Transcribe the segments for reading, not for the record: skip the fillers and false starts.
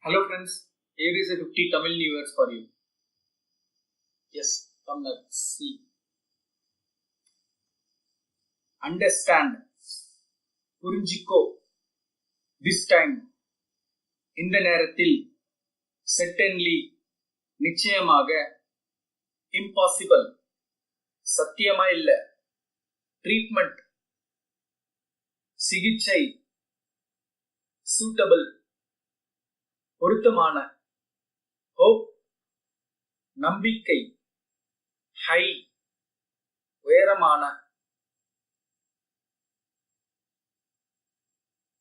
Hello friends, here is a 50 Tamil new words for you. Yes, come let's see. Understand, புரிஞ்சிக்கோ. This time, இந்த நேரத்தில், certainly, நிச்சயமாக, impossible, சத்தியமா இல்ல, treatment, சிகிச்சை, suitable, பொருத்தமான, hope, நம்பிக்கை, high, உயரமான,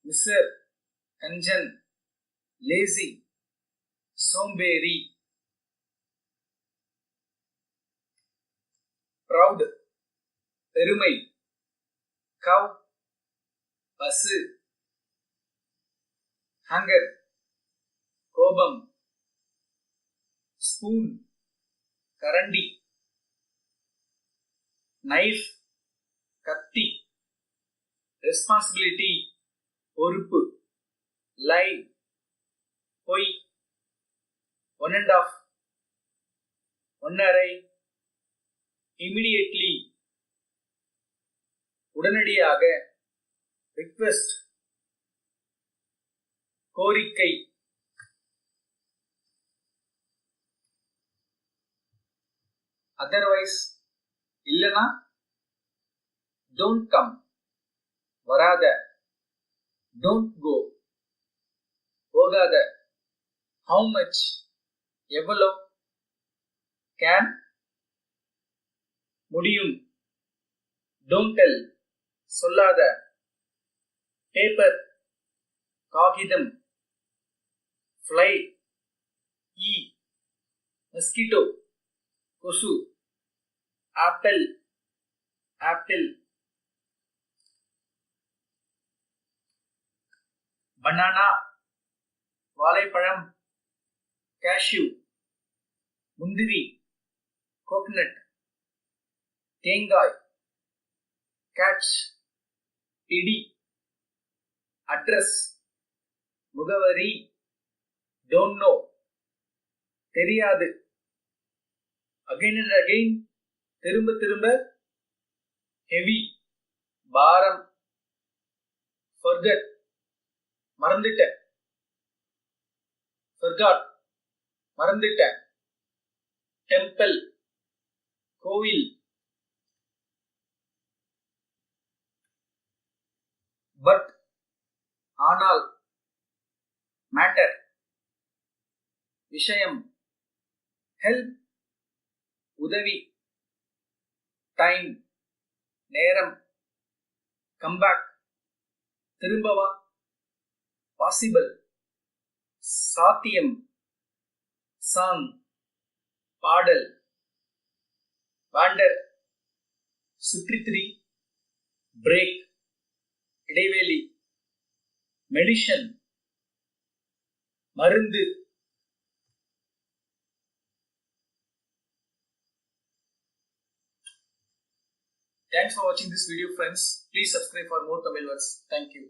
மிசர், கஞ்சன், lazy, சோம்பேறி, proud, பெருமை, cow, பசு, hunger, கோபம், ஸ்பூன், கரண்டி, நைஃப், கத்தி, ரெஸ்பான்சிபிலிட்டி, பொறுப்பு, லை, பொய், 1.5, 1.5, immediately, உடனடியாக, ரிக்வெஸ்ட், கோரிக்கை, otherwise, இல்லனா, don't come, வராத, don't go, போகாத, how much, எவ்வளோ, can, முடியும், don't tell, சொல்லாத, paper, காகிதம், fly, ஈ, mosquito, கொசு, apple, apple, banana, வாழைப்பழம், cashew, முந்திரி, coconut, தேங்காய், catch, இடி, address, முகவரி, don't know, தெரியாது, again and again, திரும்ப திரும்ப, heavy, பாரம், forget, மறந்துட்டேன், forgot, மறந்துட்டேன், temple, கோவில், but, ஆனால், matter, விஷயம், help, உதவி, time, நேரம், come back, திரும்பவா, possible, சாத்தியம், song, பாடல், wander, சுற்றித்திரி, break, இடைவெளி, medicine, மருந்து. Thanks for watching this video friends. Please subscribe for more Tamil words. Thank you.